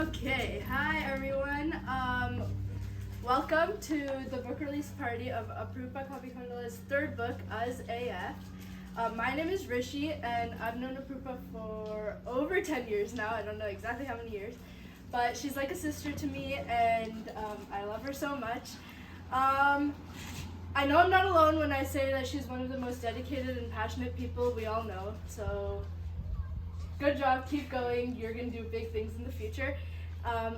Okay, hi everyone. Welcome to the book release party of Apuroopa Kavikondala's third book, As AF. My name is Rishi, and I've known Apuroopa for over 10 years now. I don't know exactly how many years, but she's like a sister to me, and I love her so much. I know I'm not alone when I say that she's one of the most dedicated and passionate people we all know, so good job, keep going, you're going to do big things in the future.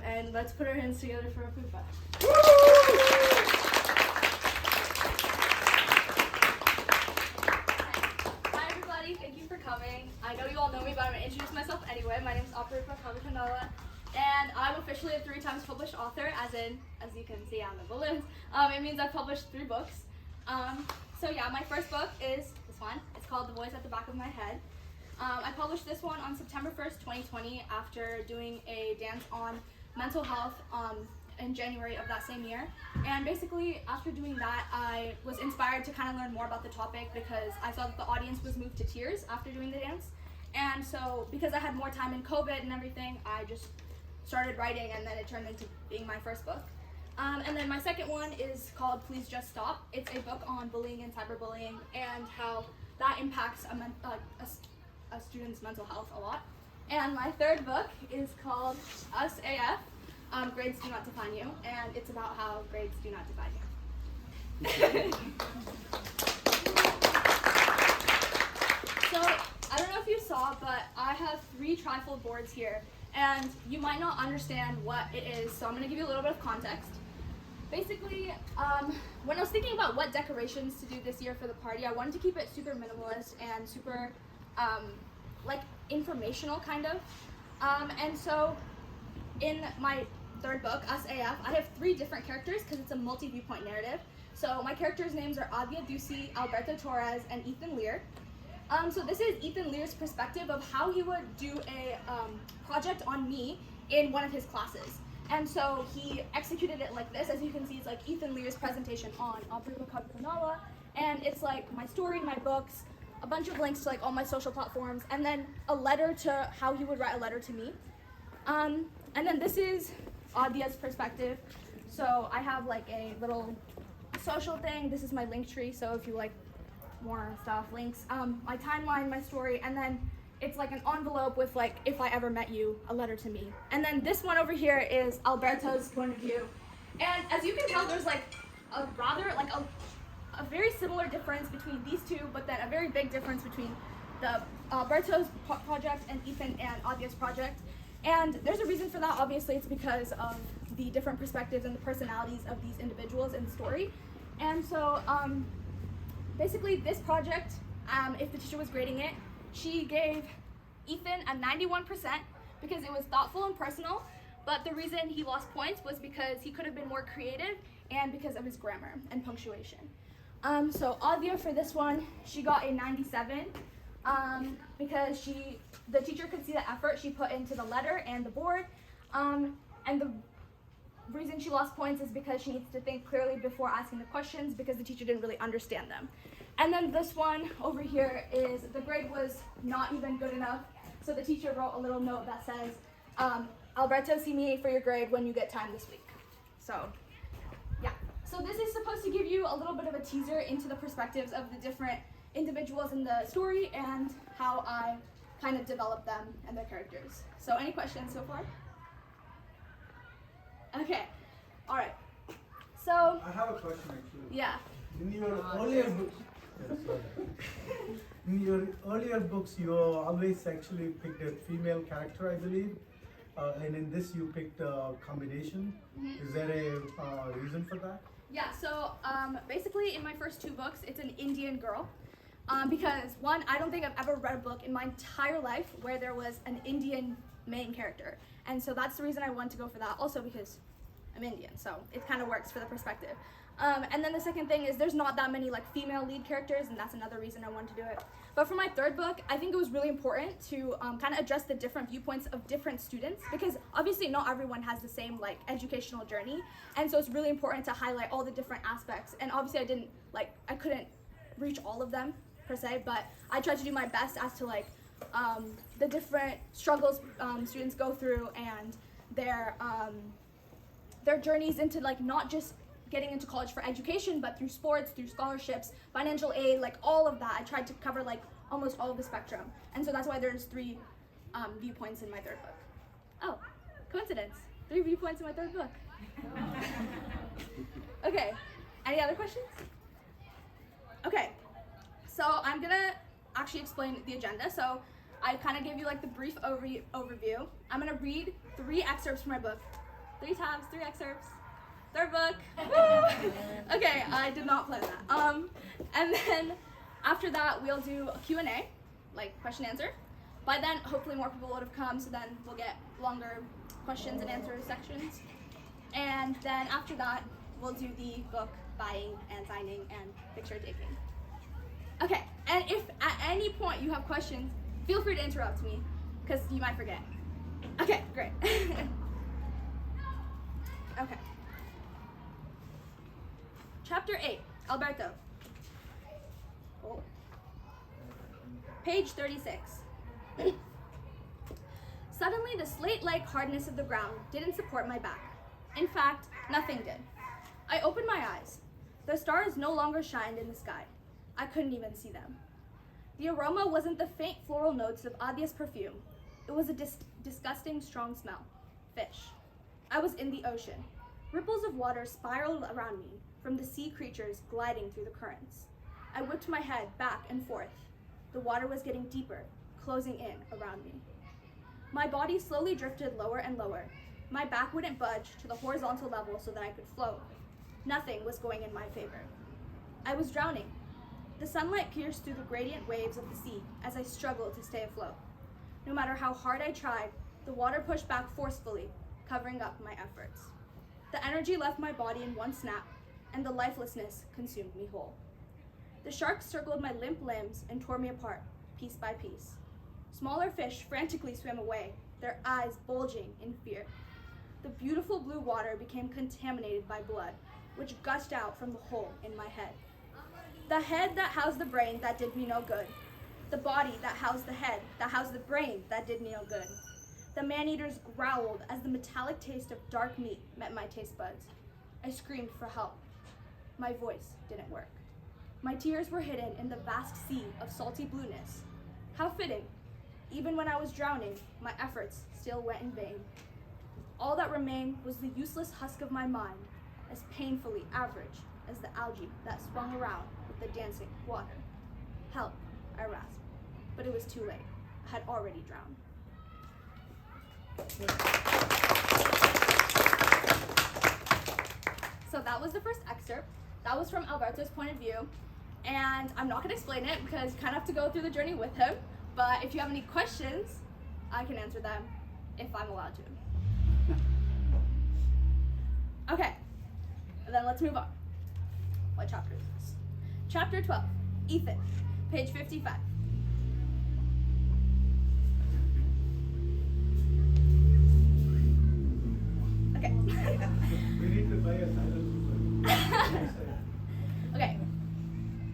And let's put our hands together for Apuroopa. Hi everybody, thank you for coming. I know you all know me, but I'm going to introduce myself anyway. My name is Apuroopa Kavikondala, and I'm officially a 3 times published author, as you can see on the balloons. It means I've published 3 books. So yeah, my first book is this one. It's called The Voice at the Back of My Head. I published this one on September 1st, 2020 after doing a dance on mental health in January of that same year. And basically after doing that, I was inspired to kind of learn more about the topic because I saw that the audience was moved to tears after doing the dance. And so because I had more time in COVID and everything, I just started writing, and then it turned into being my first book. And then my second one is called Please Just Stop. It's a book on bullying and cyberbullying and how that impacts a student's mental health a lot. And my third book is called Us AF, Grades Do Not Define You, and it's about how grades do not define you. So, I don't know if you saw, but I have 3 trifold boards here, and you might not understand what it is, so I'm going to give you a little bit of context. Basically, when I was thinking about what decorations to do this year for the party, I wanted to keep it super minimalist and super like informational kind of. And so in my third book, Us AF, I have 3 different characters because it's a multi-viewpoint narrative. So my characters' names are Adia Ducey, Alberto Torres, and Ethan Lear. So this is Ethan Lear's perspective of how he would do a project on me in one of his classes. And so he executed it like this. As you can see, it's like Ethan Lear's presentation on Apuroopa Kavikondala, and it's like my story, my books, a bunch of links to like all my social platforms, and then a letter to how he would write a letter to me. And then this is Adia's perspective. So I have like a little social thing. This is my link tree, so if you like more stuff, links, my timeline, my story, and then it's like an envelope with like, if I ever met you, a letter to me. And then this one over here is Alberto's point of view. And as you can tell, there's like a very similar difference between these 2, but then a very big difference between the Alberto's project and Ethan and Adia's project. And there's a reason for that. Obviously, it's because of the different perspectives and the personalities of these individuals in the story. And so basically this project, if the teacher was grading it, she gave Ethan a 91% because it was thoughtful and personal, but the reason he lost points was because he could have been more creative and because of his grammar and punctuation. So Adia for this one, she got a 97 because the teacher could see the effort she put into the letter and the board, and the reason she lost points is because she needs to think clearly before asking the questions because the teacher didn't really understand them. And then this one over here is the grade was not even good enough, so the teacher wrote a little note that says, Alberto, see me for your grade when you get time this week. So yeah, so this is supposed to give you a little bit of a teaser into the perspectives of the different individuals in the story and how I kind of developed them and their characters. So any questions so far? Okay, all right. So I have a question actually. yeah. In your earlier books, you always actually picked a female character, I believe, and in this you picked a combination. Mm-hmm. Is there a reason for that? Yeah, so basically in my first 2 books, it's an Indian girl. Because one, I don't think I've ever read a book in my entire life where there was an Indian main character. And so that's the reason I wanted to go for that. Also because I'm Indian, so it kind of works for the perspective. And then the second thing is there's not that many like female lead characters, and that's another reason I wanted to do it. But for my third book, I think it was really important to kind of address the different viewpoints of different students, because obviously not everyone has the same like educational journey, and so it's really important to highlight all the different aspects. And obviously I couldn't reach all of them per se, but I tried to do my best as to like the different struggles students go through and their journeys into like not just getting into college for education, but through sports, through scholarships, financial aid, like all of that. I tried to cover like almost all of the spectrum. And so that's why there's 3 viewpoints in my third book. Oh, coincidence. 3 viewpoints in my third book. Okay, any other questions? Okay, so I'm gonna actually explain the agenda. So I kind of gave you like the brief overview. I'm gonna read 3 excerpts from my book. 3 tabs, 3 excerpts. Third book. Woo! Okay, I did not plan that. And then after that, we'll do a Q&A, like question answer. By then, hopefully more people would have come, so then we'll get longer questions and answer sections. And then after that, we'll do the book buying and signing and picture taking. Okay, and if at any point you have questions, feel free to interrupt me, because you might forget. Okay, great. Okay. Chapter 8, Alberto. Oh. Page 36. Suddenly, the slate-like hardness of the ground didn't support my back. In fact, nothing did. I opened my eyes. The stars no longer shined in the sky. I couldn't even see them. The aroma wasn't the faint floral notes of Adia's perfume. It was a disgusting, strong smell. Fish. I was in the ocean. Ripples of water spiraled around me from the sea creatures gliding through the currents. I whipped my head back and forth. The water was getting deeper, closing in around me. My body slowly drifted lower and lower. My back wouldn't budge to the horizontal level so that I could float. Nothing was going in my favor. I was drowning. The sunlight pierced through the gradient waves of the sea as I struggled to stay afloat. No matter how hard I tried, the water pushed back forcefully, covering up my efforts. The energy left my body in one snap, and the lifelessness consumed me whole. The sharks circled my limp limbs and tore me apart, piece by piece. Smaller fish frantically swam away, their eyes bulging in fear. The beautiful blue water became contaminated by blood, which gushed out from the hole in my head. The head that housed the brain that did me no good. The body that housed the head that housed the brain that did me no good. The man-eaters growled as the metallic taste of dark meat met my taste buds. I screamed for help. My voice didn't work. My tears were hidden in the vast sea of salty blueness. How fitting. Even when I was drowning, my efforts still went in vain. All that remained was the useless husk of my mind, as painfully average as the algae that swung around with the dancing water. Help, I rasped, but it was too late. I had already drowned. So that was the first excerpt. That was from Alberto's point of view. And I'm not gonna explain it because you kind of have to go through the journey with him. But if you have any questions, I can answer them if I'm allowed to. Okay, and then let's move on. What chapter is this? Chapter 12, Ethan, page 55. Okay. We need to buy a silent. Okay.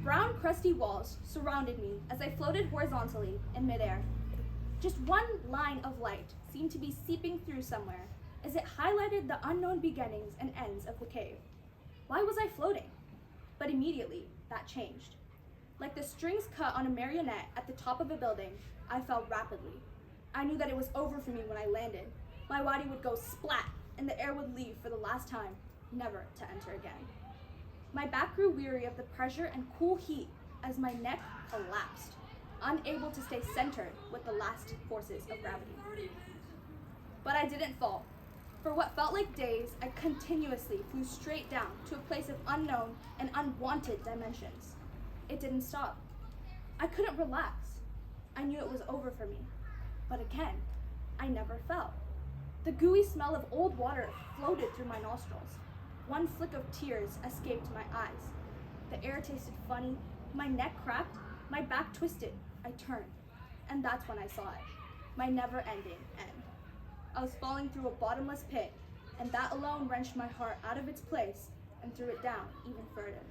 Brown, crusty walls surrounded me as I floated horizontally in midair. Just one line of light seemed to be seeping through somewhere as it highlighted the unknown beginnings and ends of the cave. Why was I floating? But immediately, that changed. Like the strings cut on a marionette at the top of a building, I fell rapidly. I knew that it was over for me when I landed. My body would go splat, and the air would leave for the last time, never to enter again. My back grew weary of the pressure and cool heat as my neck collapsed, unable to stay centered with the last forces of gravity. But I didn't fall. For what felt like days, I continuously flew straight down to a place of unknown and unwanted dimensions. It didn't stop. I couldn't relax. I knew it was over for me. But again, I never fell. The gooey smell of old water floated through my nostrils. One flick of tears escaped my eyes. The air tasted funny, my neck cracked, my back twisted. I turned, and that's when I saw it, my never-ending end. I was falling through a bottomless pit, and that alone wrenched my heart out of its place and threw it down even further.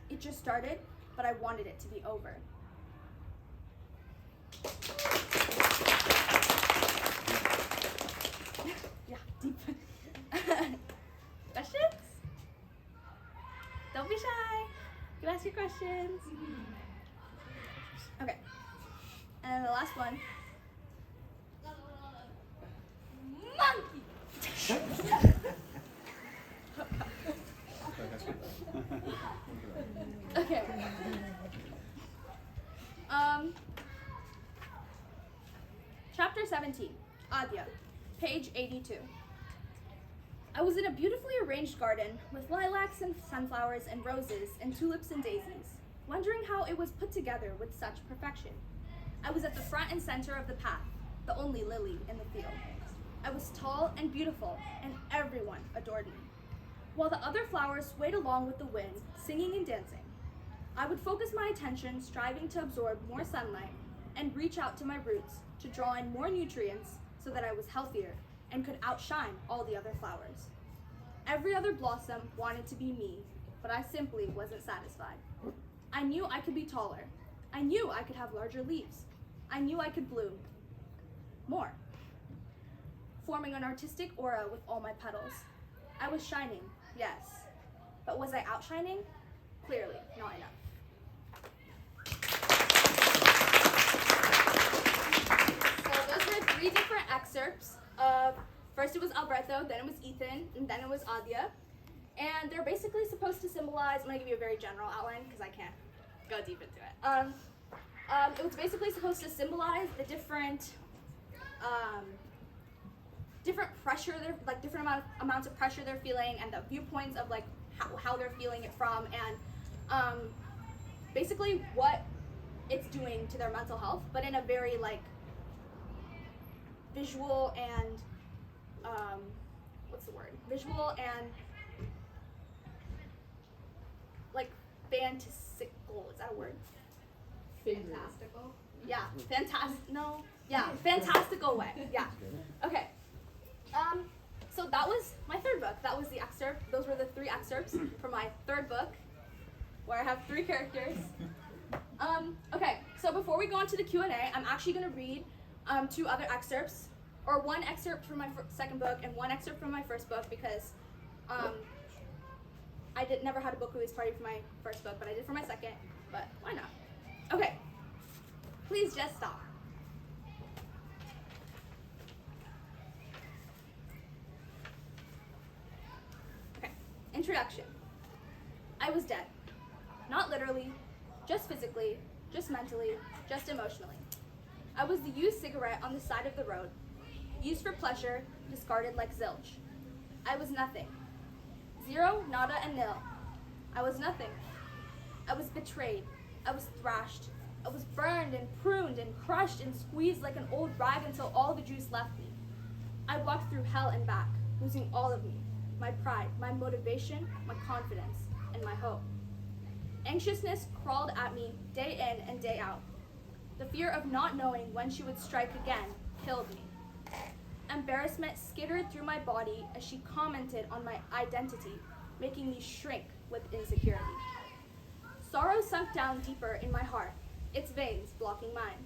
It just started, but I wanted it to be over. Yeah. Yeah, deep. Questions? Don't be shy. You can ask your questions. Okay. And the last one. Monkey! Okay. Chapter 17, Adya, page 82. I was in a beautifully arranged garden with lilacs and sunflowers and roses and tulips and daisies, wondering how it was put together with such perfection. I was at the front and center of the path, the only lily in the field. I was tall and beautiful, and everyone adored me, while the other flowers swayed along with the wind, singing and dancing. I would focus my attention, striving to absorb more sunlight and reach out to my roots to draw in more nutrients so that I was healthier and could outshine all the other flowers. Every other blossom wanted to be me, but I simply wasn't satisfied. I knew I could be taller. I knew I could have larger leaves. I knew I could bloom more, forming an artistic aura with all my petals. I was shining, yes, but was I outshining? Clearly not enough. So those were 3 different excerpts of, first it was Alberto, then it was Ethan, and then it was Adya. And they're basically supposed to symbolize, I'm gonna give you a very general outline because I can't go deep into it. It was basically supposed to symbolize the different pressure, different amounts of pressure they're feeling, and the viewpoints of like how they're feeling it from, and basically what it's doing to their mental health, but in a very like visual and visual and like fantastical, is that a word? Fantastical. Yeah, fantastical way. Yeah. Okay. So that was my 3rd book. That was the excerpt. Those were the 3 excerpts from my 3rd book, where I have 3 characters. Okay. So before we go on to the Q&A, I'm actually going to read 2 other excerpts, or 1 excerpt from my 2nd book and 1 excerpt from my 1st book, because I never had a book release party for my 1st book, but I did for my 2nd. But why not? Okay. Please just stop. Okay, introduction. I was dead. Not literally, just physically, just mentally, just emotionally. I was the used cigarette on the side of the road, used for pleasure, discarded like zilch. I was nothing. Zero, nada, and nil. I was nothing. I was betrayed. I was thrashed. I was burned and pruned and crushed and squeezed like an old rag until all the juice left me. I walked through hell and back, losing all of me, my pride, my motivation, my confidence, and my hope. Anxiousness crawled at me day in and day out. The fear of not knowing when she would strike again killed me. Embarrassment skittered through my body as she commented on my identity, making me shrink with insecurity. Sorrow sunk down deeper in my heart, its veins blocking mine.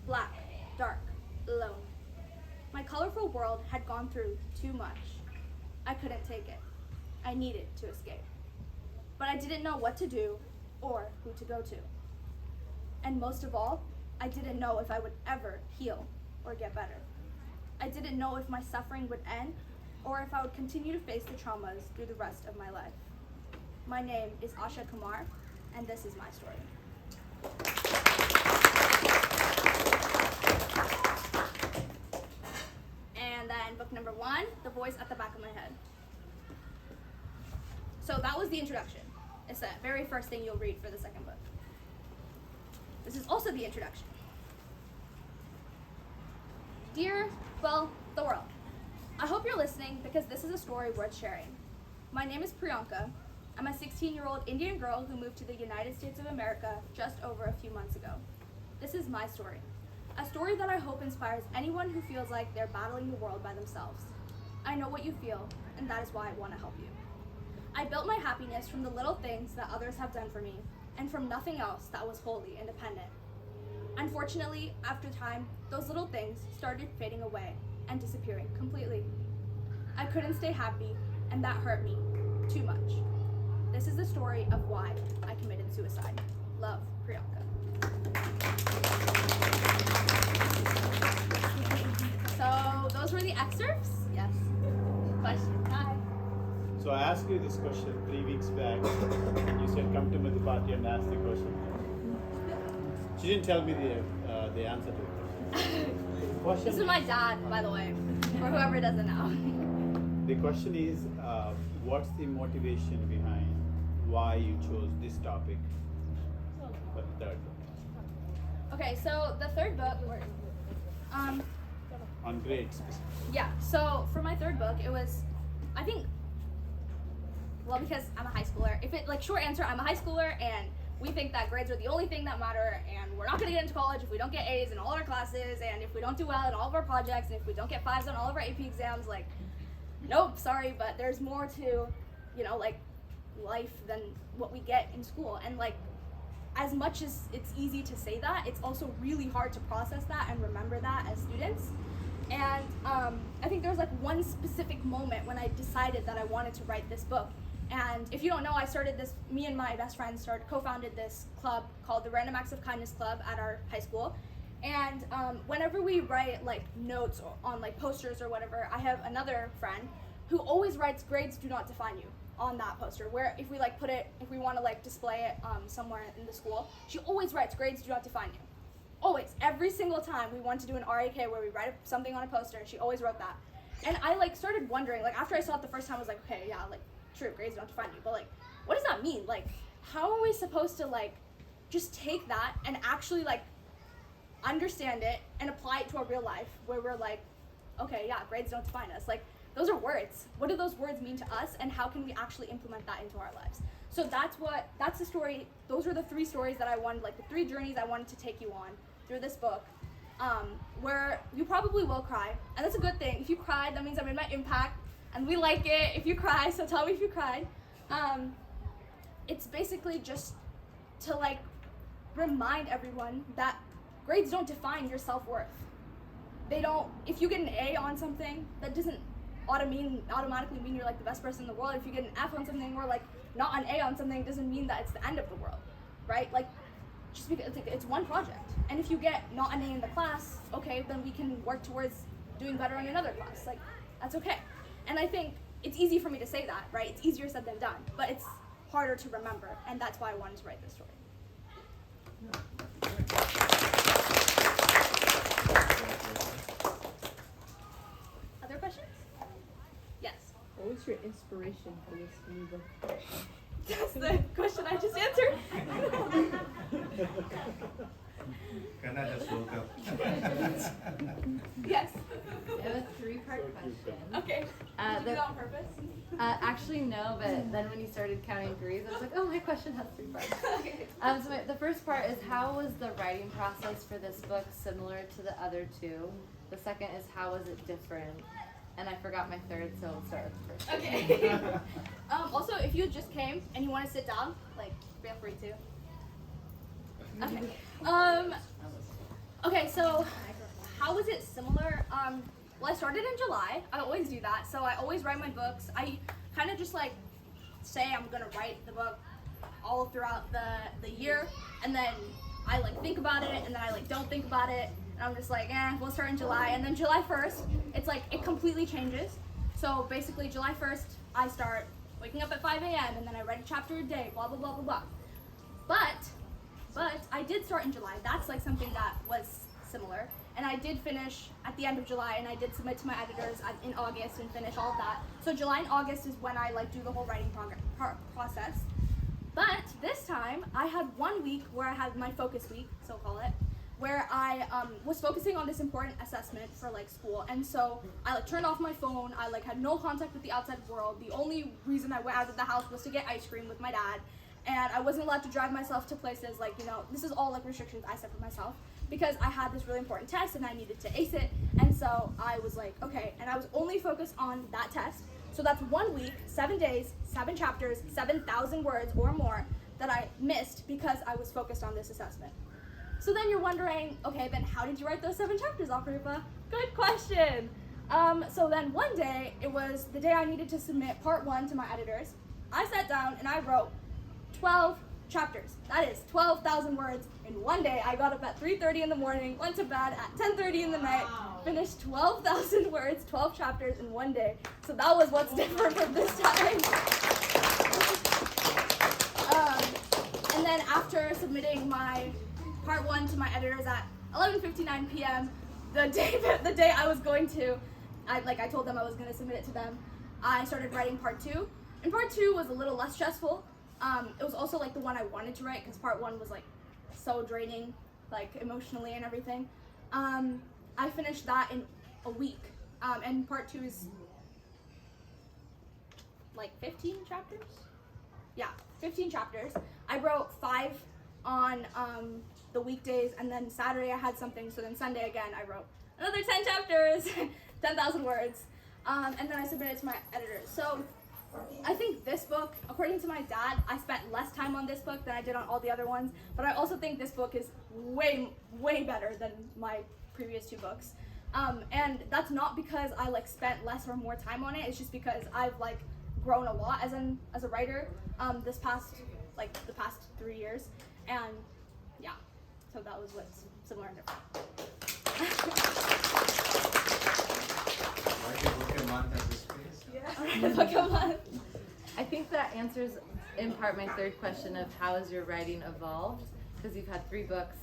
Black, dark, alone. My colorful world had gone through too much. I couldn't take it. I needed to escape. But I didn't know what to do or who to go to. And most of all, I didn't know if I would ever heal or get better. I didn't know if my suffering would end or if I would continue to face the traumas through the rest of my life. My name is Asha Kumar, and this is my story. And then book number 1, The Voice at the Back of My Head. So that was the introduction. It's the very first thing you'll read for the 2nd book. This is also the introduction. Dear, the world. I hope you're listening because this is a story worth sharing. My name is Priyanka. I'm a 16-year-old Indian girl who moved to the United States of America just over a few months ago. This is my story. A story that I hope inspires anyone who feels like they're battling the world by themselves. I know what you feel, and that is why I want to help you. I built my happiness from the little things that others have done for me, and from nothing else that was wholly independent. Unfortunately, after time, those little things started fading away, and disappearing completely. I couldn't stay happy, and that hurt me too much. This is the story of why I committed suicide. Love, Priyanka. So those were the excerpts. Yes. Question. Hi. So I asked you this question 3 weeks back. You said come to the party and ask the question. She didn't tell me the answer to the question. This is my dad, by the way, for whoever doesn't know. The question is, what's the motivation behind why you chose this topic for the third book? Okay, so the third book, On grades. yeah, so for my third book, it was, I think, well, because I'm a high schooler. If it, like, short answer, I'm a high schooler, and we think that grades are the only thing that matter, and we're not gonna get into college if we don't get A's in all our classes, and if we don't do well in all of our projects, and if we don't get 5s on all of our AP exams, like, nope, sorry, but there's more to, you know, like, life than what we get in school. And, like, as much as it's easy to say that, it's also really hard to process that and remember that as students. And I think there was, like, one specific moment when I decided that I wanted to write this book. And if you don't know, I started this, me and my best friend co-founded this club called the Random Acts of Kindness Club at our high school. And whenever we write, like, notes on, like, posters or whatever, I have another friend who always writes "grades do not define you" on that poster, where if we, like, put it, if we want to, like, display it somewhere in the school, she always writes "grades do not define you." Always, every single time we want to do an RAK where we write something on a poster, she always wrote that. And I, like, started wondering, like, after I saw it the first time, I was like, okay, yeah, like, true, grades don't define you, but, like, what does that mean? Like, how are we supposed to, like, just take that and actually, like, understand it and apply it to our real life, where we're like, okay, yeah, grades don't define us. Like, those are words. What do those words mean to us, and how can we actually implement that into our lives? So that's the story. Those are the 3 stories that I wanted, like, the 3 journeys I wanted to take you on through this book, where you probably will cry, and that's a good thing. If you cried, that means I made my impact, and we like it if you cry, so tell me if you cried. It's basically just to, like, remind everyone that grades don't define your self-worth. They don't. If you get an A on something, that doesn't automatically mean you're, like, the best person in the world. If you get an F on something, or, like, not an A on something, doesn't mean that it's the end of the world, right? Like, just because it's one project. And if you get not an A in the class, okay, then we can work towards doing better in another class. Like, that's okay. And I think it's easy for me to say that, right? It's easier said than done, but it's harder to remember, and that's why I wanted to write this story. Other questions? Yes. What was your inspiration for this new book? That's the question I just answered. Kanna just woke up. Yes. I have a 3-part question. Okay. Did you do that on purpose? Actually, no, but then when you started counting grades, I was like, oh, my question has 3 parts. Okay. The first part is, how was the writing process for this book similar to the other 2? The second is, how was it different? And I forgot my third, so we'll start with the first. Okay. Also, if you just came and you want to sit down, like, feel free to. Okay. Okay, so how was it similar? Well, I started in July. I always do that. So I always write my books. I kind of just, like, say I'm going to write the book all throughout the year. And then I, like, think about it, and then I, like, don't think about it. And I'm just like, we'll start in July. And then July 1st, it's like, it completely changes. So basically, July 1st, I start waking up at 5 a.m. and then I write a chapter a day, blah, blah, blah, blah, blah. But I did start in July. That's, like, something that was similar. And I did finish at the end of July, and I did submit to my editors in August and finish all of that. So July and August is when I, like, do the whole writing process. But this time, I had 1 week where I had my focus week, so call it, where I was focusing on this important assessment for, like, school. And so I, like, turned off my phone. I, like, had no contact with the outside world. The only reason I went out of the house was to get ice cream with my dad. And I wasn't allowed to drive myself to places, like, you know, this is all, like, restrictions I set for myself, because I had this really important test and I needed to ace it. And so I was like, okay, and I was only focused on that test. So that's 1 week, 7 days, 7 chapters, 7,000 words or more that I missed because I was focused on this assessment. So then you're wondering, okay, then how did you write those 7 chapters, Apuroopa? Good question. So then one day, it was the day I needed to submit part 1 to my editors. I sat down and I wrote 12 chapters. That is 12,000 words in one day. I got up at 3:30 in the morning, went to bed at 10:30 in the night, finished 12,000 words, 12 chapters in one day. So that was what's different from this time. And then after submitting my part 1 to my editors at 11:59 p.m., the day I was going to, I told them I was going to submit it to them, I started writing part 2. And part 2 was a little less stressful. It was also like the one I wanted to write because part 1 was like so draining, like emotionally and everything. I finished that in a week, and part 2 is like 15 chapters. Yeah, 15 chapters. I wrote 5 on the weekdays, and then Saturday I had something. So then Sunday again I wrote another 10 chapters, 10,000 words, and then I submitted it to my editors. So I think this book, according to my dad, I spent less time on this book than I did on all the other ones, but I also think this book is way better than my previous 2 books. And that's not because I like spent less or more time on it, it's just because I've like grown a lot as a writer the past 3 years, and yeah, so that was what's similar and different. Write your book a month at this pace. Book a month. I think that answers in part my third question of how has your writing evolved, because you've had 3 books,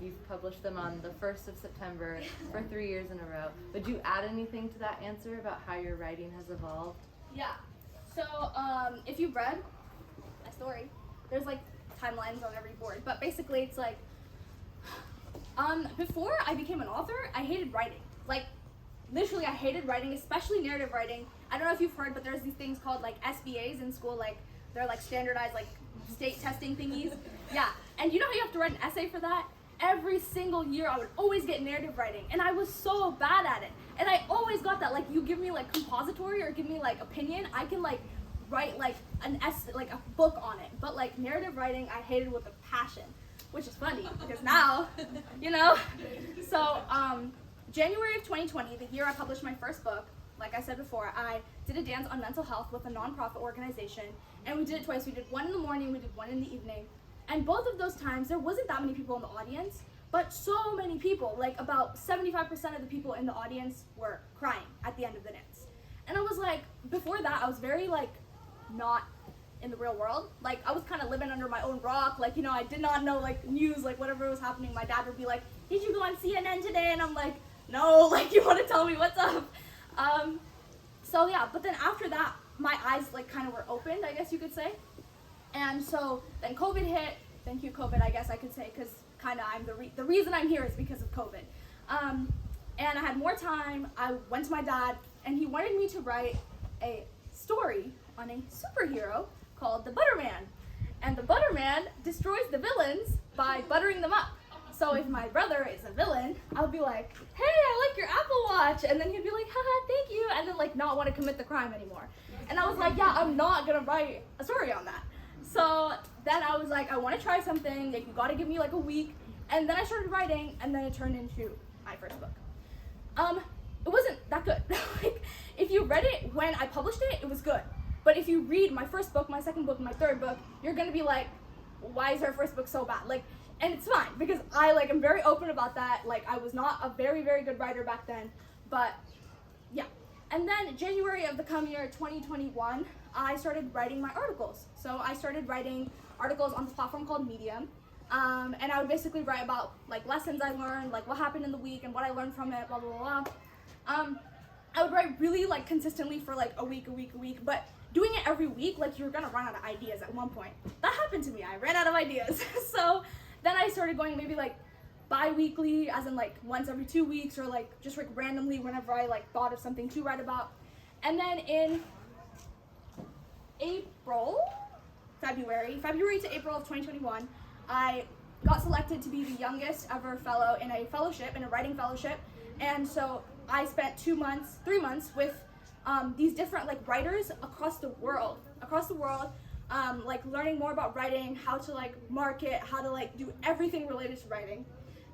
you've published them on the 1st of September for 3 years in a row. Would you add anything to that answer about how your writing has evolved? Yeah. So if you've read my story, there's like timelines on every board, but basically it's like before I became an author, I hated writing. Like literally I hated writing, especially narrative writing. I don't know if you've heard, but there's these things called like SBAs in school, like they're like standardized like state testing thingies. Yeah, and you know how you have to write an essay for that? Every single year I would always get narrative writing, and I was so bad at it. And I always got that, like you give me like compository or give me like opinion, I can like write like an essay, like a book on it. But like narrative writing, I hated with a passion, which is funny because now, you know. So January of 2020, the year I published my first book, like I said before, I did a dance on mental health with a nonprofit organization, and we did it twice. We did one in the morning, we did one in the evening. And both of those times, there wasn't that many people in the audience, but so many people, like about 75% of the people in the audience were crying at the end of the dance. And I was like, before that, I was very like, not in the real world. Like I was kind of living under my own rock. Like, you know, I did not know like news, like whatever was happening. My dad would be like, did you go on CNN today? And I'm like, no, like you want to tell me what's up? So yeah, but then after that, my eyes like kind of were opened, I guess you could say. And so then COVID hit. Thank you, COVID, I guess I could say, because kind of I'm the reason I'm here is because of COVID. And I had more time. I went to my dad, and he wanted me to write a story on a superhero called the Butterman. And the Butterman destroys the villains by buttering them up. So if my brother is a villain, I'll be like, hey, I like your Apple Watch. And then he'd be like, haha, thank you. And then like not want to commit the crime anymore. And I was like, yeah, I'm not going to write a story on that. So then I was like, I want to try something. Like, you got to give me like a week. And then I started writing, and then it turned into my first book. It wasn't that good. Like, if you read it when I published it, it was good. But if you read my first book, my second book, my third book, you're gonna be like, why is her first book so bad? Like, and it's fine because I like am very open about that. Like, I was not a very good writer back then, but yeah. And then January of the coming year, 2021, I started writing my articles. So I started writing articles on this platform called Medium. And I would basically write about like lessons I learned, like what happened in the week and what I learned from it, blah, blah, blah, blah. I would write really like consistently for like a week, but doing it every week, like you're gonna run out of ideas at one point. That happened to me, I ran out of ideas. So then I started going maybe like bi-weekly, as in like once every 2 weeks, or like just like randomly whenever I like thought of something to write about. And then in February to April of 2021, I got selected to be the youngest ever fellow in a fellowship, in a writing fellowship. And so I spent 3 months with these different like writers across the world, like learning more about writing, how to like market, how to like do everything related to writing.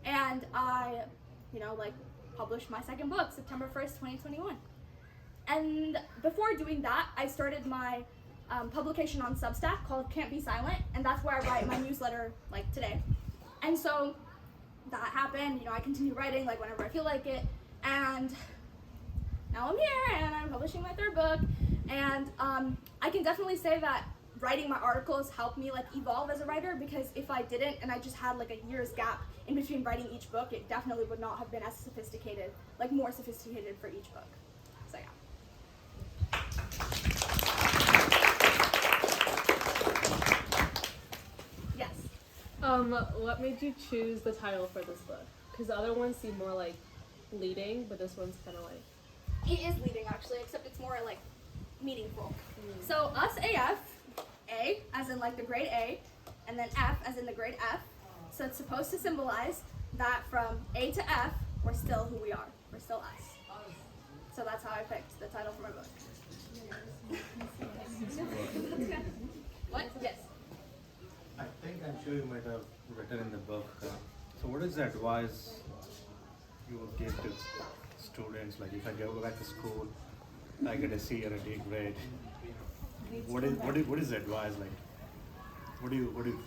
And I, you know, like publish my second book, September 1st, 2021. And before doing that, I started my publication on Substack called Can't Be Silent, and that's where I write my newsletter like today. And so that happened, I continue writing like whenever I feel like it, and now I'm here and I'm publishing my third book. And I can definitely say that writing my articles helped me like evolve as a writer, because if I didn't and I just had like a year's gap in between writing each book, it definitely would not have been as sophisticated, like more sophisticated for each book. So yeah. Yes. What made you choose the title for this book? Because the other ones seem more like leading, but this one's kind of like... It is leading actually, except it's more like meaningful. So us AF, A as in like the grade A, and then F as in the grade F. So it's supposed to symbolize that from A to F, we're still who we are. We're still us. So that's how I picked the title for my book. What? Yes. I think I'm sure you might have written in the book. So what is the advice you would give to students? Like if I go back to school, I get a C or a D grade. What is the advice like? What do you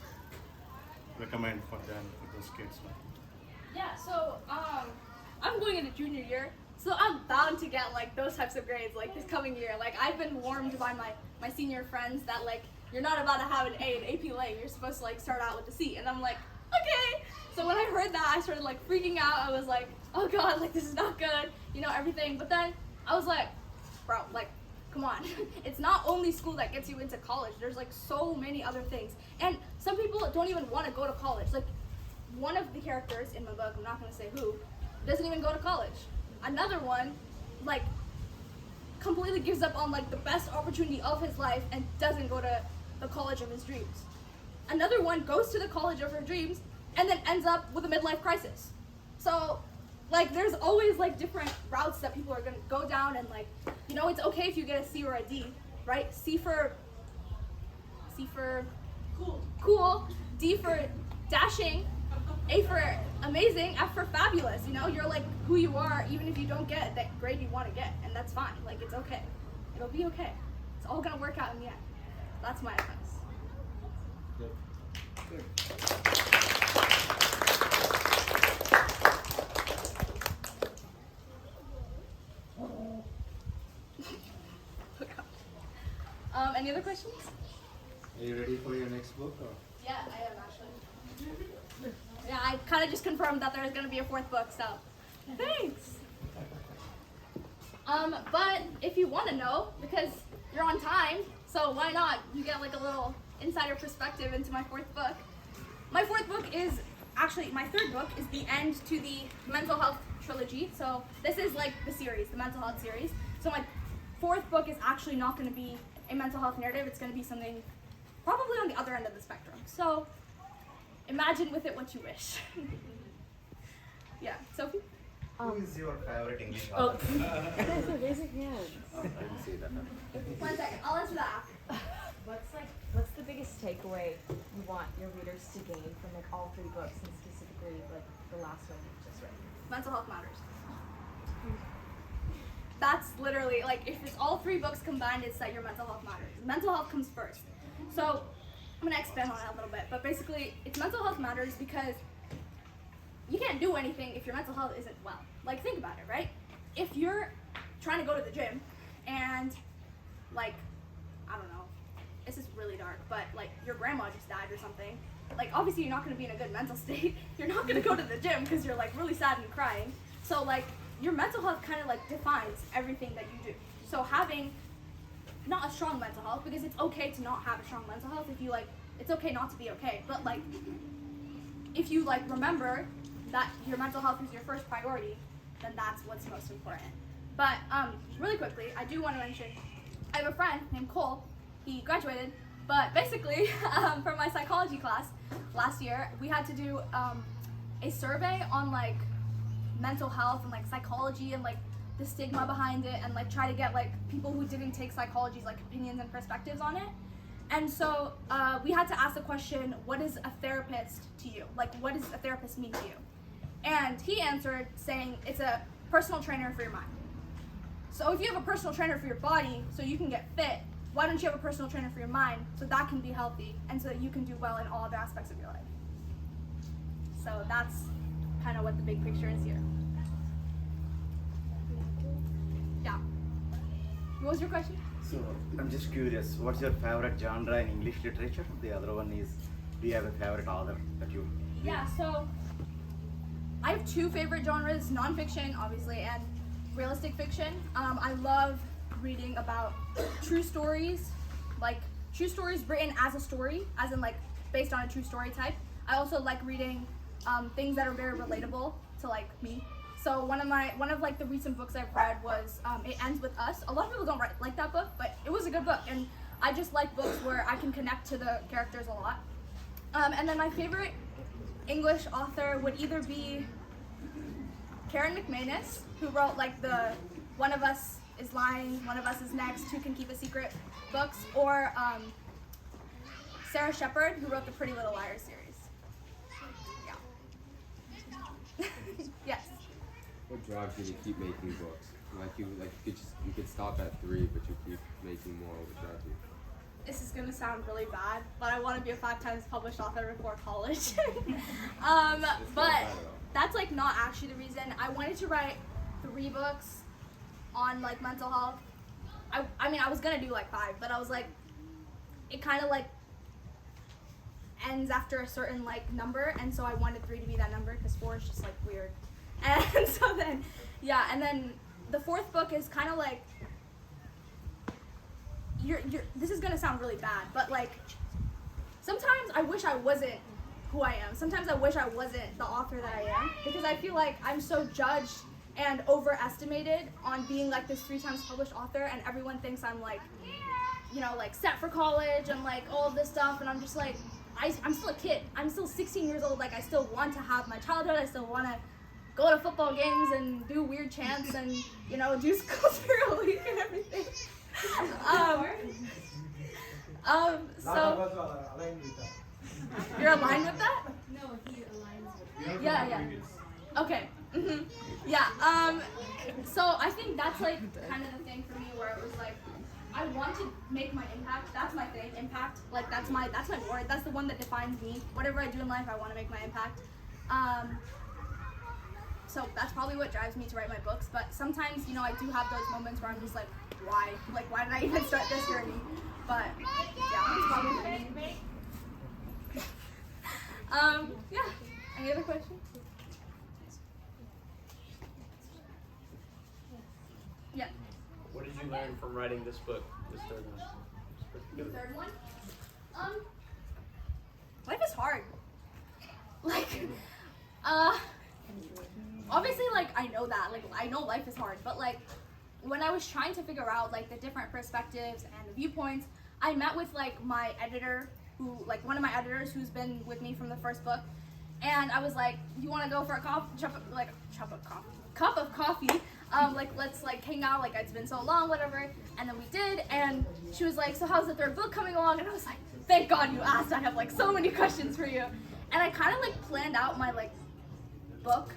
recommend for them, for those kids? Like? Yeah. So I'm going into junior year, so I'm bound to get like those types of grades like this coming year. Like I've been warned by my senior friends that like you're not about to have an A in AP Lang. You're supposed to like start out with a C, and I'm like, okay. So when I heard that, I started like freaking out. I was like, oh god, like this is not good, everything. But then I was like, bro, like, come on. It's not only school that gets you into college. There's like so many other things. And some people don't even want to go to college. Like one of the characters in my book, I'm not going to say who, doesn't even go to college. Another one, like, completely gives up on like the best opportunity of his life and doesn't go to the college of his dreams. Another one goes to the college of her dreams and then ends up with a midlife crisis. So like there's always like different routes that people are gonna go down, and like, it's okay if you get a C or a D, right? C for cool, D for dashing, A for amazing, F for fabulous. You're like who you are, even if you don't get that grade you want to get, and that's fine. Like it's okay. It'll be okay. It's all gonna work out in the end. That's my advice. Good. Any other questions? Are you ready for your next book? Or? Yeah, I am actually. Yeah, I kind of just confirmed that there's going to be a fourth book, so thanks. But if you want to know, because you're on time, so why not? You get like a little insider perspective into my fourth book. My fourth book is actually, my third book is the end to the mental health trilogy. So this is like the series, the mental health series. So my fourth book is actually not going to be a mental health narrative. It's going to be something probably on the other end of the spectrum. So imagine with it what you wish. Yeah, Sophie? Who is your favorite English Oh, author? guys are raising hands. I didn't see that. 1 second, I'll answer that after. What's the biggest takeaway you want your readers to gain from like all three books, and specifically like the last one you just read? Mental health matters. That's literally, like, if it's all three books combined, it's that your mental health matters. Mental health comes first. So, I'm going to expand on that a little bit, but basically, it's mental health matters because you can't do anything if your mental health isn't well. Like, think about it, right? If you're trying to go to the gym and, like, I don't know, this is really dark, but, like, your grandma just died or something, like, obviously you're not going to be in a good mental state. You're not going to go to the gym because you're, like, really sad and crying. So, like, your mental health kind of like defines everything that you do. So having not a strong mental health, because it's okay to not have a strong mental health if you like, it's okay not to be okay, but like if you like remember that your mental health is your first priority, then that's what's most important. But really quickly, I do want to mention, I have a friend named Cole. He graduated, but basically from my psychology class last year, we had to do a survey on like mental health and like psychology and like the stigma behind it, and like try to get like people who didn't take psychology's like opinions and perspectives on it. And so we had to ask the question, what is a therapist to you? Like, what does a therapist mean to you? And he answered saying it's a personal trainer for your mind. So if you have a personal trainer for your body so you can get fit, why don't you have a personal trainer for your mind so that can be healthy and so that you can do well in all other aspects of your life? So that's kind of what the big picture is here. Yeah. What was your question? So I'm just curious, what's your favorite genre in English literature? The other one is, do you have a favorite author that you read? Yeah, so I have two favorite genres, nonfiction, obviously, and realistic fiction. I love reading about true stories, like true stories written as a story, as in like based on a true story type. I also like reading things that are very relatable to like me. So one of like the recent books I've read was It Ends With Us. A lot of people don't like that book, but it was a good book, and I just like books where I can connect to the characters a lot. And then my favorite English author would either be Karen McManus, who wrote like the One of Us is Lying, One of Us is Next, Who Can Keep a Secret books, or Sarah Shepard, who wrote the Pretty Little Liars series. Yeah. Yes. What drives you to keep making books? You could stop at 3, but you keep making more. What drives you? This is gonna sound really bad, but I want to be a 5 times published author before college. But that's like not actually the reason. I wanted to write 3 books on like mental health. I mean, I was gonna do like 5, but I was like, it kind of like ends after a certain like number, and so I wanted 3 to be that number because 4 is just like weird. And so then, yeah, and then the 4th book is kind of like, this is gonna sound really bad, but like, sometimes I wish I wasn't who I am. Sometimes I wish I wasn't the author that I am, because I feel like I'm so judged and overestimated on being like this 3 times published author, and everyone thinks I'm like, you know, like set for college and like all of this stuff, and I'm just like, I'm still a kid. I'm still 16 years old. Like, I still want to have my childhood. I still want to go to football games and do weird chants and, you know, do school spirit week and everything. So you're aligned with that? No, he aligns with Yeah. Okay. Yeah. So I think that's like kind of the thing for me, where it was like, I want to make my impact. That's my thing, impact. Like that's my word. That's the one that defines me. Whatever I do in life, I want to make my impact. So that's probably what drives me to write my books. But sometimes, you know, I do have those moments where I'm just like, why? Like, why did I even start this journey? But yeah, that's probably the main. Yeah. Any other questions? Yeah. What did you learn from writing this book, this third one? The third one? Life is hard. Like, obviously, like, I know that. Like, I know life is hard. But, like, when I was trying to figure out, like, the different perspectives and the viewpoints, I met with, like, my editor, one of my editors who's been with me from the first book. And I was like, you want to go for a cup of coffee? Like, let's, like, hang out. Like, it's been so long, whatever. And then we did. And she was like, so how's the third book coming along? And I was like, thank God you asked. I have, like, so many questions for you. And I kind of, like, planned out my, like, book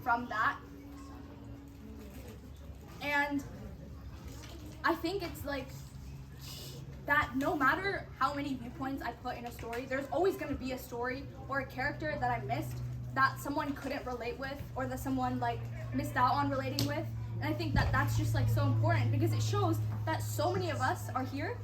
from that. And I think it's, like, that no matter how many viewpoints I put in a story, there's always going to be a story or a character that I missed that someone couldn't relate with, or that someone, like, missed out on relating with. And I think that that's just, like, so important, because it shows that so many of us are here.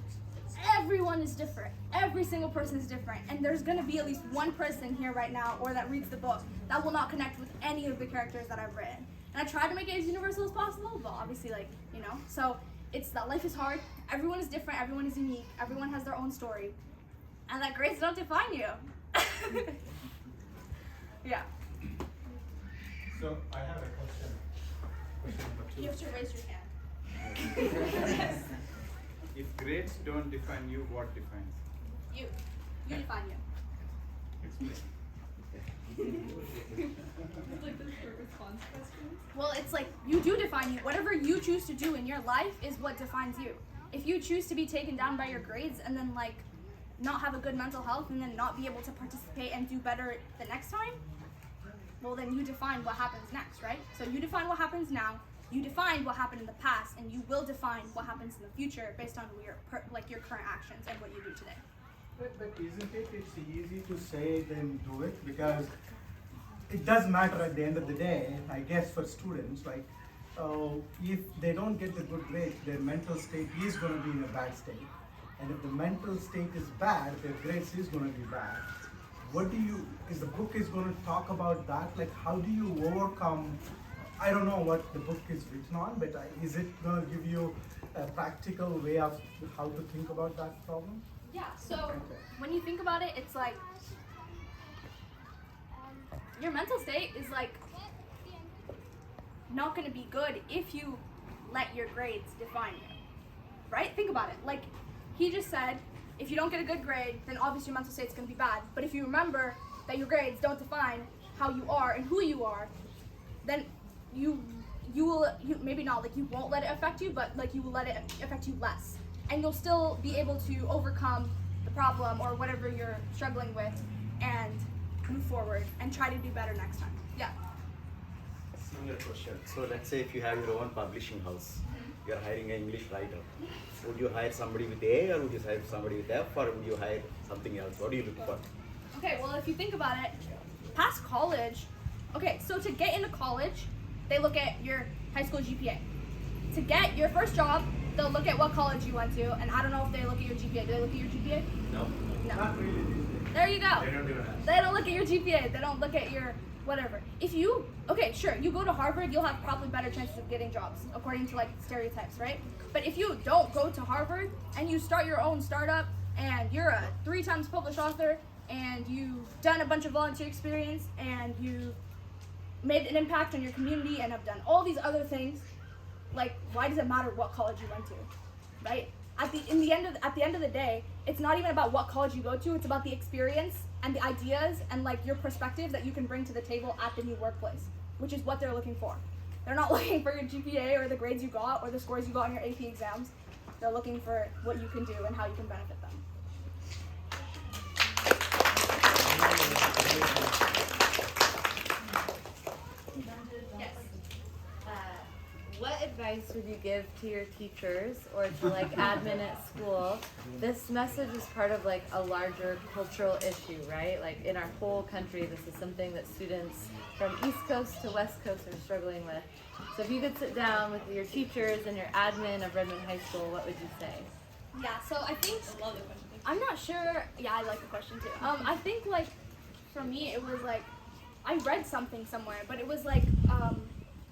Everyone is different. Every single person is different. And there's going to be at least one person here right now, or that reads the book, that will not connect with any of the characters that I've written. And I try to make it as universal as possible, but obviously, like, you know. So it's that life is hard. Everyone is different. Everyone is unique. Everyone has their own story. And that grades don't define you. Yeah. So I have a question. You have to raise your hand. If grades don't define you, what defines? You define you. like those short response questions. Well, it's like, you do define you. Whatever you choose to do in your life is what defines you. If you choose to be taken down by your grades and then, like, not have a good mental health and then not be able to participate and do better the next time, well then you define what happens next, right? So you define what happens now, you defined what happened in the past, and you will define what happens in the future based on your current actions and what you do today. But isn't it, it's easy to say then do it, because it does matter at the end of the day, I guess, for students, like, if they don't get the good grades, their mental state is going to be in a bad state. And if the mental state is bad, their grades is going to be bad. Is the book is going to talk about that? Like, how do you overcome, I don't know what the book is written on, but is it going to give you a practical way of how to think about that problem? Yeah, so when you think about it, it's like, your mental state is like not going to be good if you let your grades define you, right? Think about it. Like he just said, if you don't get a good grade, then obviously your mental state's going to be bad. But if you remember that your grades don't define how you are and who you are, then you will maybe not, like you won't let it affect you, but like you will let it affect you less, and you'll still be able to overcome the problem or whatever you're struggling with and move forward and try to do better next time. Yeah. Similar question. So let's say if you have your own publishing house, you are hiring an English writer. Would you hire somebody with A, or would you hire somebody with F, or would you hire something else? What do you look for? Okay, well if you think about it, past college, okay, so to get into college, they look at your high school GPA. To get your first job, they'll look at what college you went to, and I don't know if they look at your GPA. Do they look at your GPA? No. No. Not really. There you go. They don't even ask. They don't look at your GPA. They don't look at your whatever. If you, okay, sure, you go to Harvard, you'll have probably better chances of getting jobs, according to like stereotypes, right? But if you don't go to Harvard and you start your own startup and you're a 3 times published author and you've done a bunch of volunteer experience and you made an impact on your community and have done all these other things, like why does it matter what college you went to, right? At the end of the day, it's not even about what college you go to. It's about the experience and the ideas and like your perspective that you can bring to the table at the new workplace, which is what they're looking for. They're not looking for your GPA or the grades you got or the scores you got on your AP exams. They're looking for what you can do and how you can benefit them. Yes. What advice would you give to your teachers or to like admin at school? This message is part of like a larger cultural issue, right? Like in our whole country, this is something that students from East Coast to West Coast are struggling with. So if you could sit down with your teachers and your admin of Redmond High School, what would you say? Yeah, so I think, I'm not sure, yeah, I like the question too. I think like, for me, it was like, I read something somewhere, but it was like,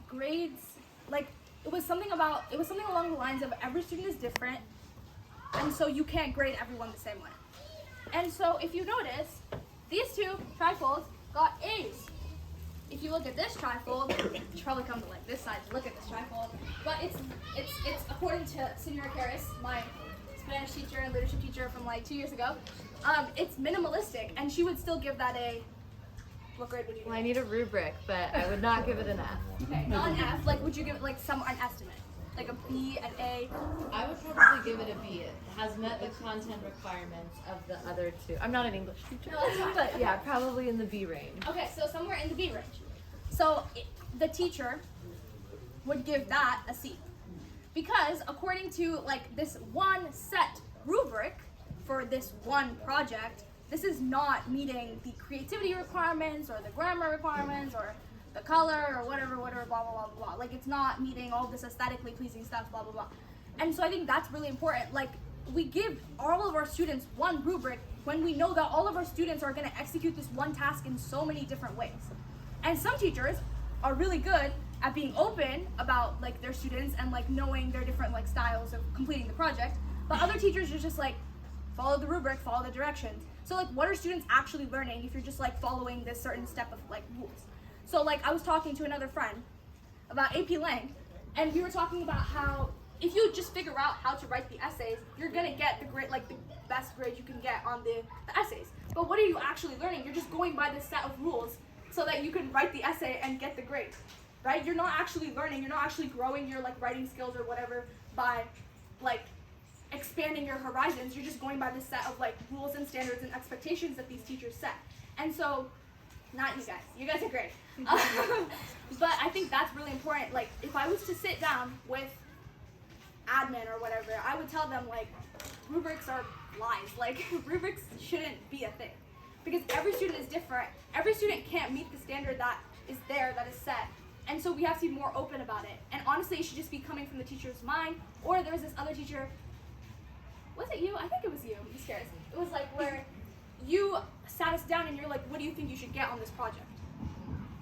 grades, like, it was something along the lines of every student is different, and so you can't grade everyone the same way. And so if you notice, these two trifolds got A's. If you look at this trifold, you should probably come to like this side to look at this trifold, but it's according to Senora Karras, my Spanish teacher and leadership teacher from like 2 years ago, it's minimalistic, and she would still give that a, what grade would you give? Well, I need a rubric, but I would not give it an F. Okay, not an F, like would you give it like an estimate? Like a B, an A? I would probably give it a B. It has met the content requirements of the other two. I'm not an English teacher, No, that's fine. but yeah, probably in the B range. Okay, so somewhere in the B range. So the teacher would give that a C. Because according to like this one set rubric for this one project, this is not meeting the creativity requirements or the grammar requirements or the color or whatever, blah, blah, blah, blah. Like it's not meeting all this aesthetically pleasing stuff, blah, blah, blah. And so I think that's really important. Like we give all of our students one rubric when we know that all of our students are gonna execute this one task in so many different ways. And some teachers are really good at being open about like their students and like knowing their different like styles of completing the project. But other teachers are just like, follow the rubric, follow the directions. So like what are students actually learning if you're just like following this certain step of like rules? So like I was talking to another friend about AP Lang, and we were talking about how if you just figure out how to write the essays, you're gonna get the grade, like the best grade you can get on the essays. But what are you actually learning? You're just going by this set of rules so that you can write the essay and get the grade, right? You're not actually learning, you're not actually growing your like writing skills or whatever by like expanding your horizons. You're just going by this set of like rules and standards and expectations that these teachers set. And so Not you guys. You guys are great. But I think that's really important. Like, if I was to sit down with admin or whatever, I would tell them, like, rubrics are lies. Like, rubrics shouldn't be a thing. Because every student is different. Every student can't meet the standard that is there, that is set. And so we have to be more open about it. And honestly, it should just be coming from the teacher's mind. Or there was this other teacher, was it you? I think it was you. I'm scared. It was like where you sat us down and you're like, what do you think you should get on this project?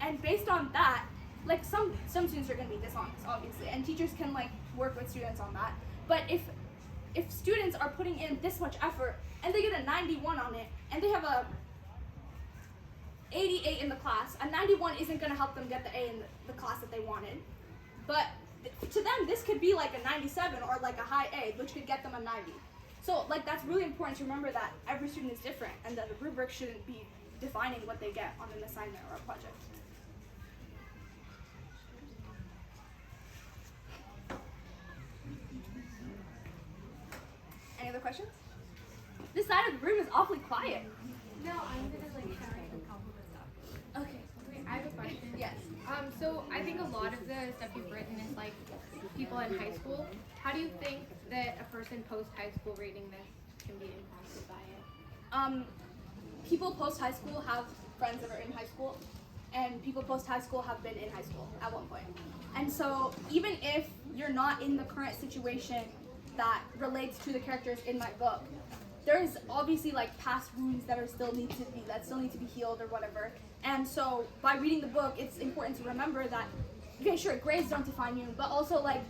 And based on that, like some students are going to be dishonest, obviously, and teachers can like work with students on that. But if students are putting in this much effort and they get a 91 on it, and they have a 88 in the class, a 91 isn't going to help them get the A in the class that they wanted. But to them, this could be like a 97 or like a high A, which could get them a 90. So like that's really important to remember that every student is different, and that the rubric shouldn't be defining what they get on an assignment or a project. Any other questions? This side of the room is awfully quiet. No, I'm gonna like try and compliment stuff. Okay. Wait, I have a question. Yes. So I think a lot of the stuff you've written is like people in high school. How do you think that a person post high school reading this can be impacted by it? People post high school have friends that are in high school, and people post high school have been in high school at one point. And so even if you're not in the current situation that relates to the characters in my book, there's obviously like past wounds that still need to be healed or whatever. And so by reading the book, it's important to remember that, okay, sure, grades don't define you, but also like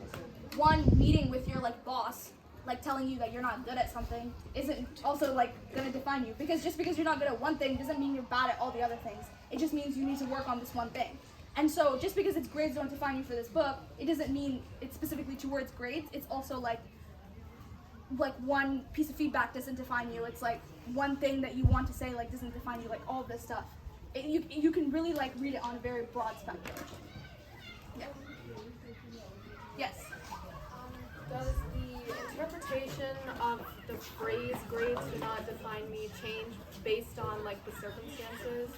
one meeting with your like boss, like telling you that you're not good at something, isn't also like gonna define you. Because just because you're not good at one thing doesn't mean you're bad at all the other things. It just means you need to work on this one thing. And so just because it's grades don't define you for this book, it doesn't mean it's specifically towards grades. It's also like one piece of feedback doesn't define you. It's like one thing that you want to say like doesn't define you. Like all of this stuff, you can really like read it on a very broad spectrum. Yeah. Yes. Does the interpretation of the phrase "grades do not define me" change based on like the circumstances?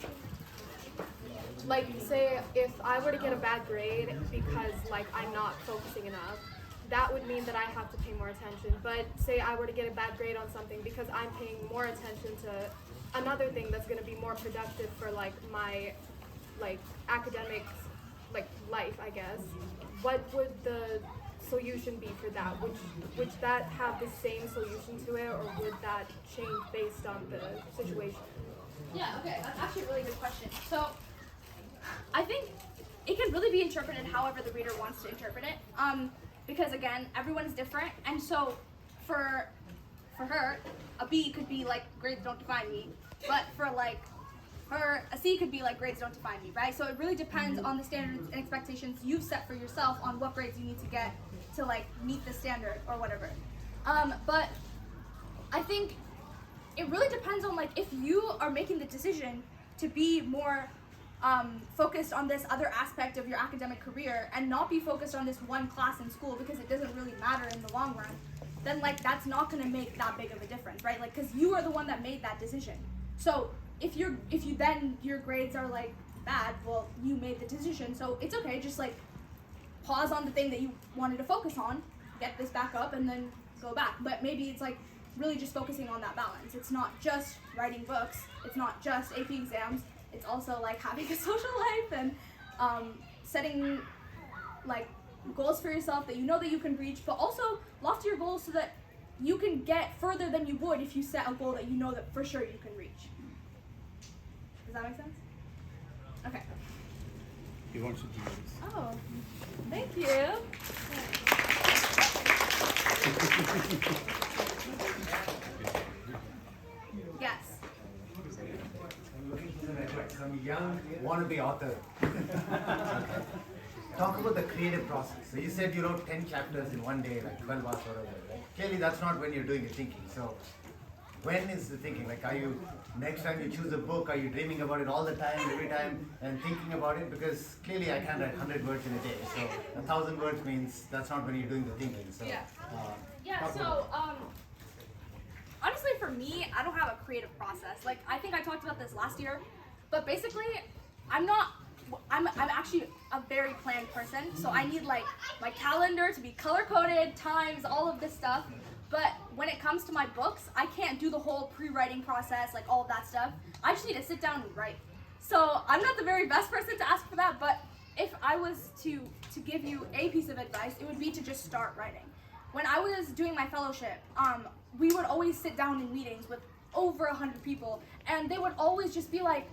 Like, say if I were to get a bad grade because like I'm not focusing enough, that would mean that I have to pay more attention. But say I were to get a bad grade on something because I'm paying more attention to another thing that's going to be more productive for like my like academic like life, I guess. What would the solution be for that? Would that have the same solution to it, or would that change based on the situation? Yeah, okay, that's actually a really good question. So I think it can really be interpreted however the reader wants to interpret it. Because again, everyone's different, and so for her, a B could be like grades don't define me, but for like her, a C could be like grades don't define me, right? So it really depends on the standards and expectations you've set for yourself on what grades you need to get to like meet the standard or whatever. But I think it really depends on like if you are making the decision to be more focused on this other aspect of your academic career and not be focused on this one class in school because it doesn't really matter in the long run, then like that's not going to make that big of a difference, right? Like, because you are the one that made that decision. So if you then your grades are like bad, well, you made the decision, so it's okay. Just like pause on the thing that you wanted to focus on, get this back up, and then go back. But maybe it's like really just focusing on that balance. It's not just writing books. It's not just AP exams. It's also like having a social life and setting like goals for yourself that you know that you can reach, but also loftier goals so that you can get further than you would if you set a goal that you know that for sure you can reach. Does that make sense? Okay. He wants to do this. Oh, thank you. Yes. Some young wannabe author. Talk about the creative process. So you said you wrote 10 chapters in one day, like 12 hours or whatever, right? Clearly that's not when you're doing your thinking. So when is the thinking? Like, are you, next time you choose a book, are you dreaming about it all the time, every time, and thinking about it? Because clearly I can't write 100 words in a day. So 1,000 words means that's not when you're doing the thinking. So Honestly, for me, I don't have a creative process. Like, I think I talked about this last year, but basically, I'm actually a very planned person, so I need like my calendar to be color-coded, times, all of this stuff. But when it comes to my books, I can't do the whole pre-writing process, like all of that stuff. I just need to sit down and write. So I'm not the very best person to ask for that, but if I was to give you a piece of advice, it would be to just start writing. When I was doing my fellowship, we would always sit down in meetings with over 100 people, and they would always just be like,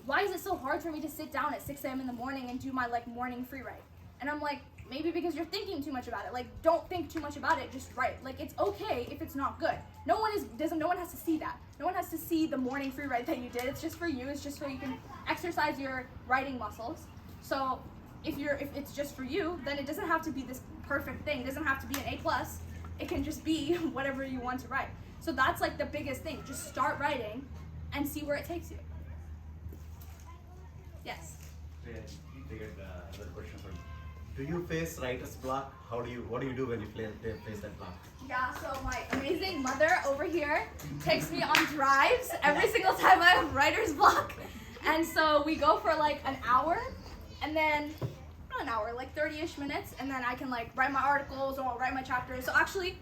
why is it so hard for me to sit down at 6 a.m. in the morning and do my like morning free write? And I'm like, maybe because you're thinking too much about it. Like, don't think too much about it, just write. Like, it's okay if it's not good. No one has to see that. No one has to see the morning free write that you did. It's just for you. It's just so you can exercise your writing muscles. So if it's just for you, then it doesn't have to be this perfect thing. It doesn't have to be an A+. It can just be whatever you want to write. So that's like the biggest thing. Just start writing and see where it takes you. Yes. Another question for you. Do you face writer's block? What do you do when you face that block? Yeah, so my amazing mother over here takes me on drives every single time I have writer's block. And so we go for like an hour, and then, not an hour, like 30-ish minutes, and then I can like write my articles or write my chapters. So actually,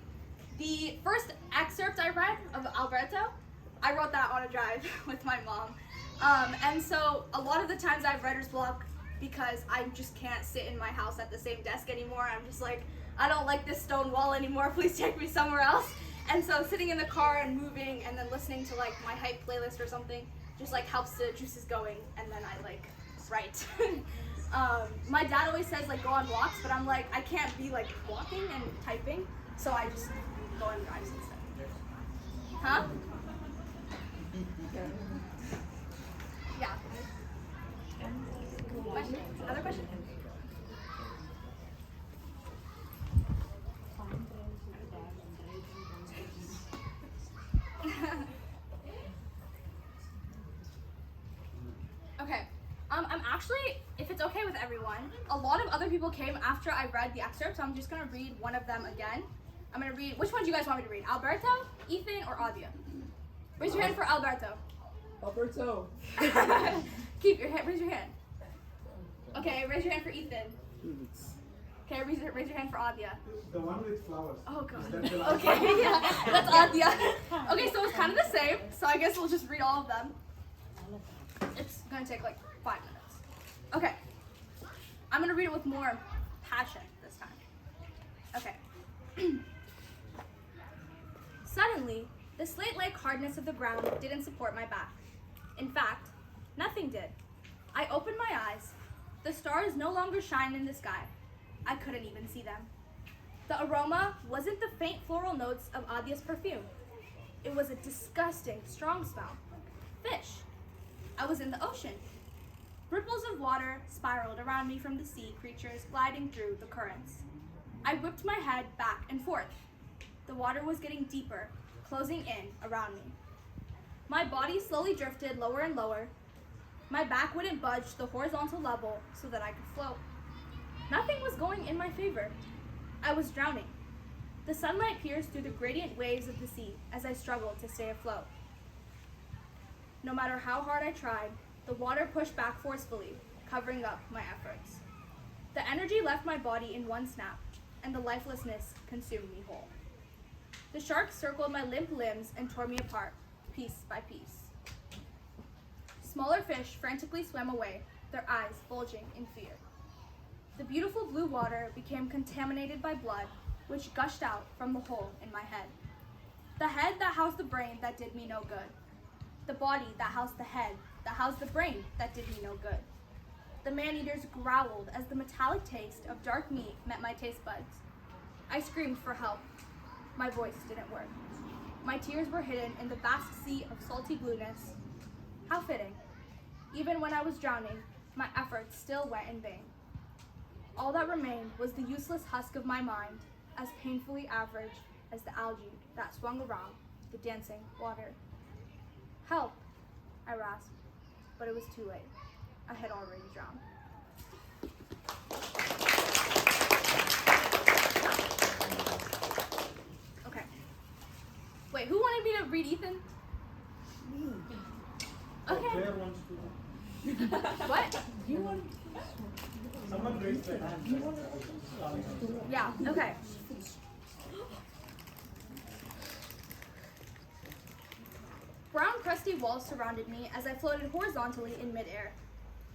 the first excerpt I read of Alberto, I wrote that on a drive with my mom. And so a lot of the times I have writer's block because I just can't sit in my house at the same desk anymore. I'm just like, I don't like this stone wall anymore, please take me somewhere else. And so sitting in the car and moving and then listening to like my hype playlist or something just like helps the juices going, and then I like write. My dad always says like go on walks, but I'm like, I can't be like walking and typing, so I just go on drives instead. Huh? Yeah. Question? Other question? Okay. I'm actually, if it's okay with everyone, a lot of other people came after I read the excerpt, so I'm just gonna read one of them again. I'm gonna read, which one do you guys want me to read? Alberto, Ethan, or Adia? Raise your hand for Alberto. Alberto. Keep your hand, raise your hand. Okay, raise your hand for Ethan. Okay, raise your hand for Adia. The one with flowers. Oh god. Is that the last Okay, one? yeah, that's Adia. Okay, so it's kind of the same, so I guess we'll just read all of them. It's gonna take like 5 minutes. Okay, I'm gonna read it with more passion this time. Okay. Suddenly, the slate-like hardness of the ground didn't support my back. In fact, nothing did. I opened my eyes. The stars no longer shine in the sky. I couldn't even see them. The aroma wasn't the faint floral notes of Adia's perfume. It was a disgusting, strong smell. Fish. I was in the ocean. Ripples of water spiraled around me from the sea creatures gliding through the currents. I whipped my head back and forth. The water was getting deeper, closing in around me. My body slowly drifted lower and lower. My back wouldn't budge the horizontal level so that I could float. Nothing was going in my favor. I was drowning. The sunlight pierced through the gradient waves of the sea as I struggled to stay afloat. No matter how hard I tried, the water pushed back forcefully, covering up my efforts. The energy left my body in one snap, and the lifelessness consumed me whole. The sharks circled my limp limbs and tore me apart, piece by piece. Smaller fish frantically swam away, their eyes bulging in fear. The beautiful blue water became contaminated by blood, which gushed out from the hole in my head. The head that housed the brain that did me no good. The body that housed the head that housed the brain that did me no good. The man-eaters growled as the metallic taste of dark meat met my taste buds. I screamed for help. My voice didn't work. My tears were hidden in the vast sea of salty blueness. How fitting. Even when I was drowning, my efforts still went in vain. All that remained was the useless husk of my mind, as painfully average as the algae that swung around the dancing water. Help, I rasped, but it was too late. I had already drowned. Okay. Wait, who wanted me to read Ethan? Me. Okay. Claire wants to. What? Someone raised their hand. Yeah, okay. Brown crusty walls surrounded me as I floated horizontally in midair.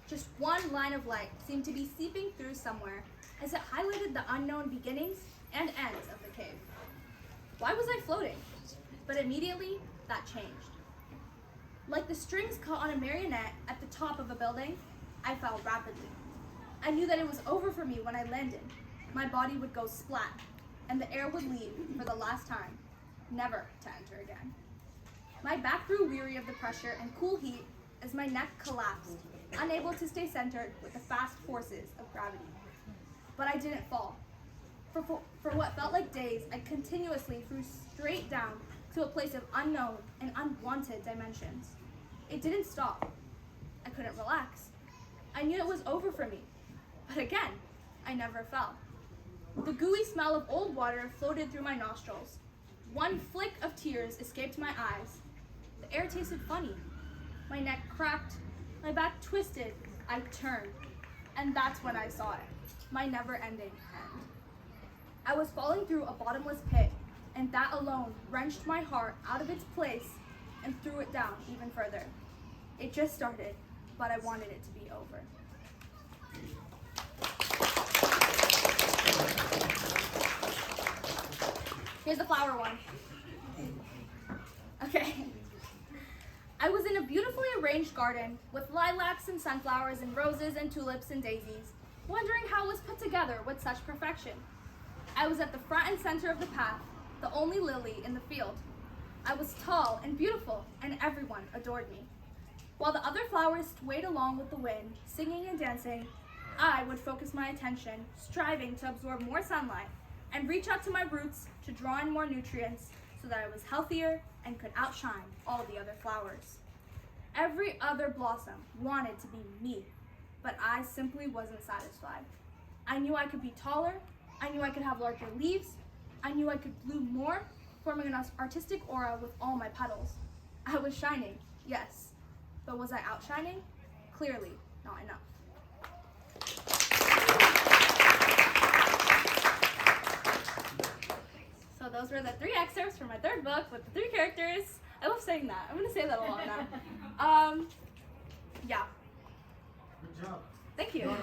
Just one line of light seemed to be seeping through somewhere as it highlighted the unknown beginnings and ends of the cave. Why was I floating? But immediately, that changed. Like the strings caught on a marionette at the top of a building, I fell rapidly. I knew that it was over for me when I landed. My body would go splat, and the air would leave for the last time, never to enter again. My back grew weary of the pressure and cool heat as my neck collapsed, unable to stay centered with the fast forces of gravity. But I didn't fall. For what felt like days, I continuously flew straight down to a place of unknown and unwanted dimensions. It didn't stop. I couldn't relax. I knew it was over for me. But again, I never fell. The gooey smell of old water floated through my nostrils. One flick of tears escaped my eyes. The air tasted funny. My neck cracked, my back twisted, I turned. And that's when I saw it, my never-ending end. I was falling through a bottomless pit, and that alone wrenched my heart out of its place and threw it down even further. It just started, but I wanted it to be over. Here's the flower one. Okay. I was in a beautifully arranged garden with lilacs and sunflowers and roses and tulips and daisies, wondering how it was put together with such perfection. I was at the front and center of the path, the only lily in the field. I was tall and beautiful, and everyone adored me. While the other flowers swayed along with the wind, singing and dancing, I would focus my attention, striving to absorb more sunlight and reach out to my roots to draw in more nutrients so that I was healthier and could outshine all the other flowers. Every other blossom wanted to be me, but I simply wasn't satisfied. I knew I could be taller, I knew I could have larger leaves, I knew I could bloom more, forming an artistic aura with all my petals. I was shining, yes, but was I outshining? Clearly not enough. So those were the 3 excerpts from my 3rd book with the 3 characters. I love saying that. I'm going to say that a lot now. Yeah. Good job. Thank you.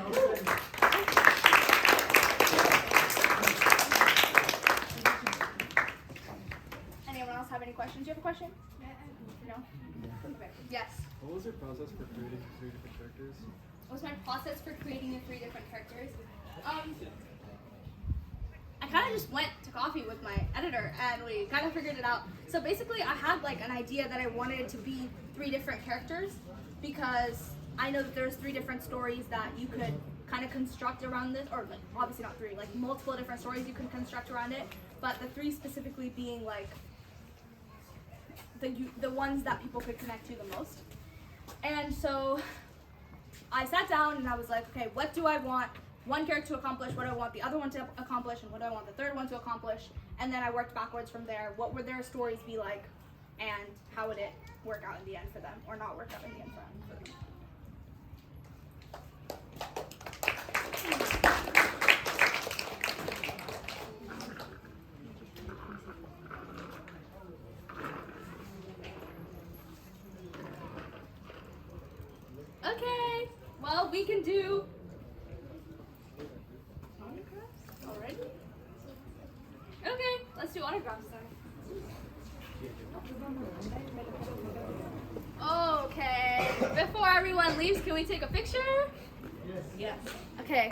Anyone else have any questions? Do you have a question? No? Okay. Yes. What was your process for creating 3 different characters? What was my process for creating the 3 different characters? I kind of just went to coffee with my editor and we kind of figured it out. So basically I had like an idea that I wanted it to be 3 different characters because I know that there's 3 different stories that you could kind of construct around this, or like obviously not 3, like multiple different stories you can construct around it, but the 3 specifically being like the ones that people could connect to the most. And so I sat down and I was like, okay, what do I want one character to accomplish, what do I want the other one to accomplish, and what do I want the 3rd one to accomplish, and then I worked backwards from there. What would their stories be like, and how would it work out in the end for them, or not work out in the end for them. Okay, well, we can do autographs already? Okay, let's do autographs then. Okay, before everyone leaves, can we take a picture? Yes. Okay.